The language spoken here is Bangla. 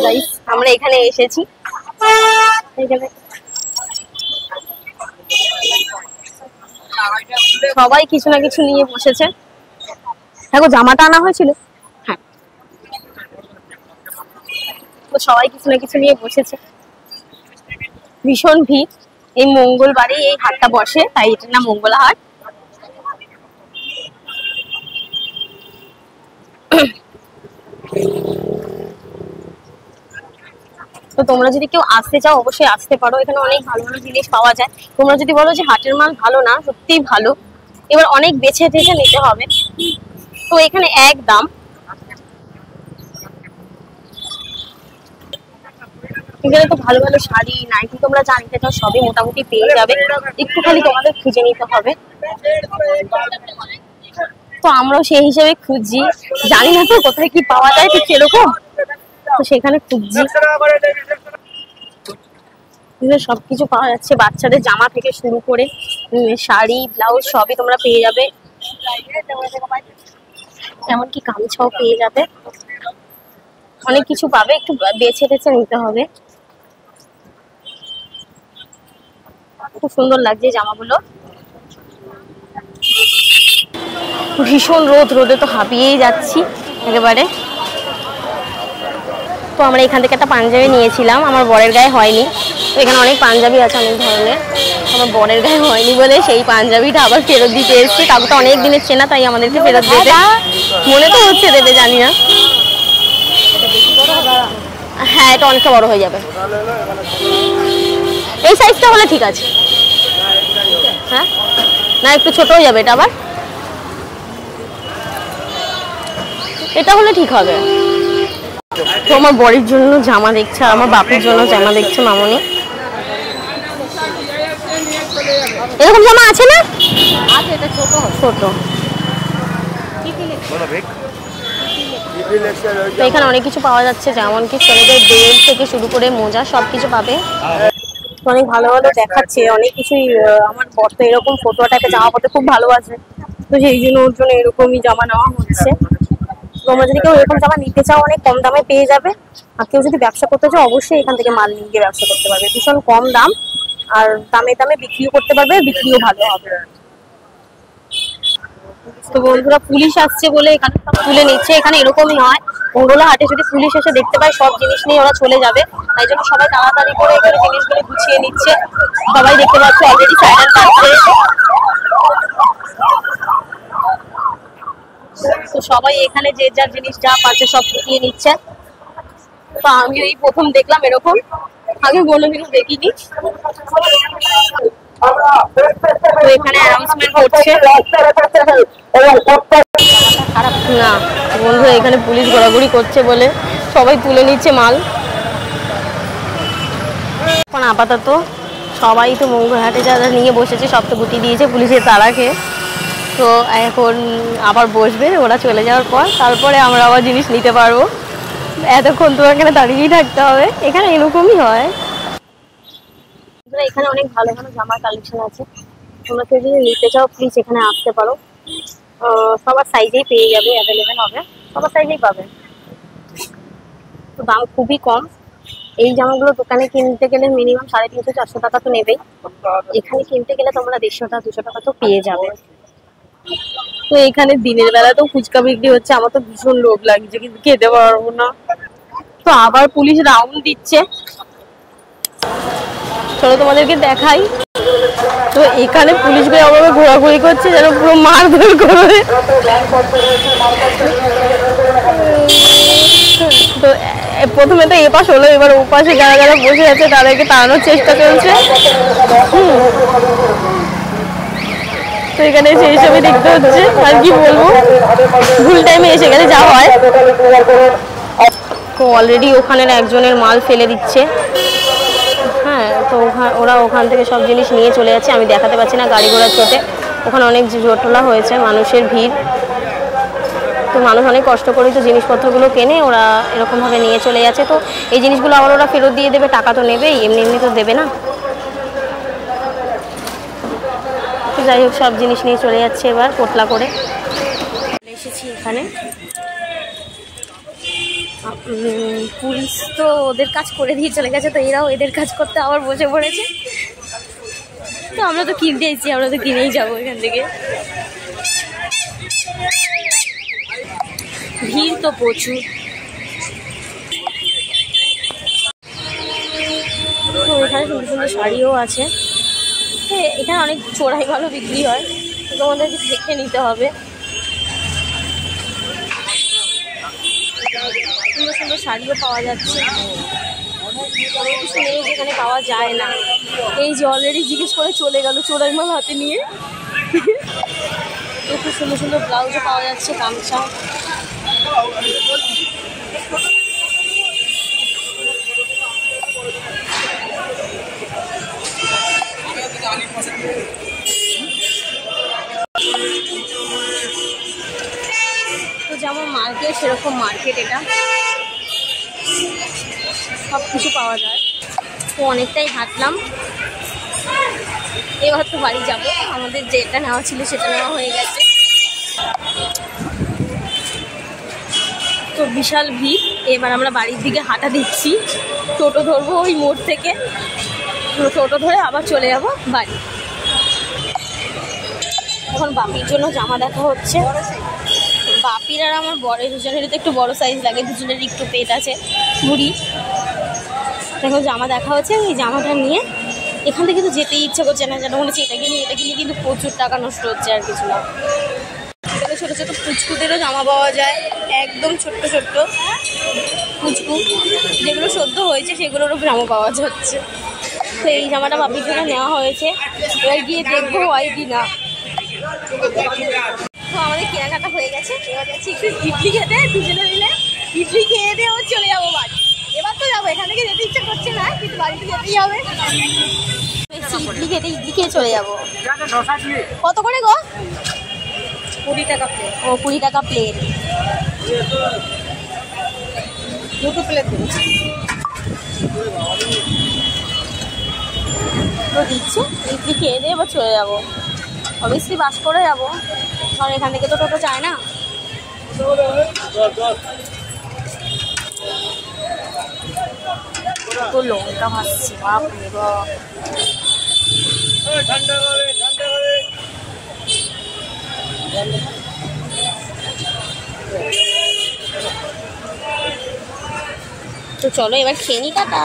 গাইস আমরা এখানে এসেছি, সবাই কিছু না কিছু নিয়ে বসেছে। দেখো জামাটা আনা হয়েছিল, হ্যাঁ তো সবাই কিছু না কিছু নিয়ে বসেছে। ভীষণ ভিড়, এই মঙ্গলবারে এই হাটটা বসে, তাই এটার নাম মঙ্গলা হাট। তো তোমরা যদি কেউ আসতে চাও অবশ্যই আসতে পারো, এখানে অনেক ভালো ভালো জিনিস পাওয়া যায়। তোমরা যদি বলো যে হাটের মাল ভালো না, সত্যিই ভালো, এবার অনেক বেছে টেছে নিতে হবে, তো এখানে এক দাম। এখানে তো ভালো ভালো শাড়ি নাইটি তোমরা যা নিতে চাও সবই মোটামুটি পেয়ে যাবে, একটু খালি তোমাদের খুঁজে নিতে হবে। তো আমরাও সেই হিসেবে খুঁজছি, জানি না তো কোথায় কি পাওয়া যায় ঠিক সেরকম, তো সেখানে খুঁজছি। সবকিছু পাওয়া যাচ্ছে, বাচ্চাদের জামা থেকে শুরু করে শাড়ি ব্লাউজ সবই তোমরা পেয়ে যাবে, এমনকি গামছাও পেয়ে যাবে, অনেক কিছু পাবে, একটু বেছে বেছে নিতে হবে। খুব সুন্দর লাগছে জামাগুলো, ভীষণ রোদ, রোদে তো হাঁপিয়েই যাচ্ছি একেবারে। তো আমরা এখান থেকে একটা পাঞ্জাবি নিয়েছিলাম, আমার বরের গায়ে হয়নি, তো এখানে অনেক পাঞ্জাবি আছে অনেক ধরনের, আমার বরের গায়ে হয়নি বলে সেই পাঞ্জাবিটা আবার ফেরত দিতে এসেছি। কাকুটা অনেক দিনের চেনা, তাই আমাদেরকে ফেরত দেবে, মনে তো হচ্ছে দেবে, জানি না। হ্যাঁ এটা অনেকটা বড় হয়ে যাবে, এই সাইজটা হলে ঠিক আছে। হ্যাঁ না একটু ছোট হয়ে যাবে এটা, আবার এটা হলে ঠিক হবে। তো আমার বরের জন্য জামা দেখছে, আর আমার বাপের জন্য জামা দেখছে মামনি। এরকম জামা আছে না? আছে, এটা ছোট ছোট। তো এখানে অনেক কিছু পাওয়া যাচ্ছে, যেমন কি ছেলেদের বেল্ট থেকে শুরু করে মোজা সবকিছু পাবে, অনেক ভালো ভালো দেখাচ্ছে অনেক কিছুই। আমার বর তো এরকম ফটো টাইপের জামা পড়তে খুব ভালোবাসে, তো সেই জন্য ওর জন্য এরকমই জামা নেওয়া হচ্ছে। তোমরা যদি কেউ এরকম জামা নিতে চাও অনেক কম দামে পেয়ে যাবে, আর কেউ যদি ব্যবসা করতে চাও অবশ্যই এখান থেকে মাল নিয়ে গিয়ে ব্যবসা করতে পারবে, ভীষণ কম দাম, আর দামে দামে বিক্রিও করতে পারবে, বিক্রিও ভালো হবে। তো বন্ধুরা পুলিশ আসছে বলে এখানে সব তুলে নিচ্ছে, এখানে এরকমই হয়, মঙ্গলা হাটে যদি পুলিশ এসে দেখতে পায় সব জিনিস নিয়ে ওরা চলে যাবে, তাই জন্য সবাই তাড়াতাড়ি করে এখানে জিনিসগুলো গুছিয়ে নিচ্ছে। সবাই দেখতে পাচ্ছে অলরেডি সাইলেন্ট পাচ্ছে, তো সবাই এখানে যে যার জিনিস যা পাচ্ছে সব গুছিয়ে নিচ্ছে। তো আমি এই প্রথম দেখলাম এরকম, আগে কোনোদিনও দেখিনি। তো এখানে অ্যানাউন্সমেন্ট করছে, খারাপ না বন্ধু, এখানে পুলিশ ঘোরাঘুরি করছে বলে সবাই তুলে নিচ্ছে মাল। এখন আপাতত সবাই তো মঙ্গলহাটে যারা নিয়ে বসেছে সব তো গুটি দিয়েছে পুলিশের তাড়া খেয়ে, তো এখন আবার বসবে ওরা চলে যাওয়ার পর, তারপরে আমরা আবার জিনিস নিতে পারবো, এতক্ষণ তো এখানে দাঁড়িয়েই থাকতে হবে, এখানে এরকমই হয়। এখানে অনেক ভালো ভালো জামার কালেকশন আছে, তোমরা কেউ যদি নিতে চাও প্লিজ এখানে আসতে পারো, সবার সাইজেই পেয়ে যাবে, অ্যাভেলেবেল হবে, সবার সাইজেই পাবে, তো দাম খুবই কম। এই জামাগুলো দোকানে কিনতে গেলে মিনিমাম 350-400 টাকা তো নেবেই, এখানে কিনতে গেলে তোমরা 150-200 টাকা তো পেয়ে যাবে। তো এখানে দিনের বেলা তো ফুচকা বিক্রি হচ্ছে, আমার তো ভীষণ লোভ লাগছে কিন্তু খেতে পারবো না। তো আবার পুলিশ রাউন্ড দিচ্ছে, চলো তোমাদেরকে দেখাই। তো এখানে পুলিশগুলো আবার ঘোরাঘুরি করছে যেন পুরো মারধর করবে। তো প্রথমে তো এপাশ হলো, এবার ওপাশে যারা যারা বসে আছে তাদেরকে তাড়ানোর চেষ্টা চলছে। তো এখানে সেই সবই দেখতে হচ্ছে, আর কি বলবো, ভুল টাইমে এসে গেলে যা হয়। তো অলরেডি ওখানের একজনের মাল ফেলে দিচ্ছে, হ্যাঁ তো ওরা ওখান থেকে সব জিনিস নিয়ে চলে যাচ্ছে, আমি দেখাতে পাচ্ছি না গাড়ি ঘোড়ার চোটে, ওখানে অনেক জটলা হয়েছে, মানুষের ভিড়, তো মানুষ অনেক কষ্ট করে তো জিনিসপত্রগুলো কেনে, ওরা এরকমভাবে নিয়ে চলে যাচ্ছে। তো এই জিনিসগুলো আবার ওরা ফেরত দিয়ে দেবে, টাকা তো নেবেই, এমনি এমনি তো দেবে না। তো যাই হোক সব জিনিস নিয়ে চলে যাচ্ছে, এবার পোটলা করে এসেছি এখানে। পুলিশ তো ওদের কাজ করে দিয়ে চলে গেছে, তো এরাও এদের কাজ করতে আবার বসে পড়েছে। তো আমরা তো কিনতে এসেছি, আমরা তো কিনেই যাবো এখান থেকে। ভিড় তো প্রচুর। তো এখানে সুন্দর সুন্দর শাড়িও আছে। এখানে অনেক চোরাই ভালো বিক্রি হয়, তো তোমাদেরকে দেখে নিতে হবে। সুন্দর সুন্দর শাড়িও পাওয়া যাচ্ছে, অনেক কিছু নেই যেখানে পাওয়া যায় না। এই যে অলরেডি জিজ্ঞেস করে চলে গেল চোরাই মাল হাতে নিয়ে। তো খুব সুন্দর সুন্দর ব্লাউজও পাওয়া যাচ্ছে, গামছা। তো যেমন মার্কেট সেরকম মার্কেট, এটা সব কিছু পাওয়া যায়। তো অনেকটাই হাঁটলাম, এবার তো বাড়ি যাবো। আমাদের যেটা নেওয়া ছিল সেটা নেওয়া হয়ে গেছে। তো বিশাল ভিড়। এবার আমরা বাড়ির দিকে হাঁটা দিচ্ছি, টোটো ধরবো ওই মোড় থেকে। টোটো ধরে আবার চলে যাবো বাড়ি। এখন বাপির জন্য জামা দেখা হচ্ছে। বাপির আর আমার বড় দুজনেরই তো একটু বড় সাইজ লাগে, দুজনেরই একটু পেট আছে, বুড়ি। দেখো জামা দেখা হচ্ছে, এই জামাটা নিয়ে এখান থেকে তো যেতেই ইচ্ছে করছে না, যেন মনে হচ্ছে এটা কিনে কিন্তু প্রচুর টাকা নষ্ট হচ্ছে, আর কিছু না। এখানে ছোটো ছোটো পুচকুদেরও জামা পাওয়া যায়, একদম ছোট্ট ছোট্ট পুচকু, যেগুলো সদ্য হয়েছে সেগুলোরও জামা পাওয়া যাচ্ছে। তো এই জামাটা বাপির জন্য নেওয়া হয়েছে, এবার গিয়ে দেখবো হয় কি না। তো আমাদের কেনাকাটা হয়ে গেছে, এবার যাচ্ছি একটু ইডলি খেতে, দুজনে মিলে ইডলি খেয়ে দিয়ে ওর চলে যাবো বাড়ি। এবার তো যাবো, এখান থেকে যেতে ইচ্ছা করছে না, কিন্তু বাড়িতে যেতেই হবে। ইডলি খেয়ে চলে যাবো। কত করে গো? 20 টাকা প্লেট। ও 20 টাকা প্লেট। দুটো প্লেট তো দিচ্ছে। ইডলি খেয়ে দিয়ে এবার চলে যাবো। অবভিয়াসলি বাস করে যাবো, কারণ এখান থেকে তো টোটো যায় না। তো লঙ্কা ভাসছে, বাপ রে বাপ। তো চলো এবার খেয়ে নি, টাটা।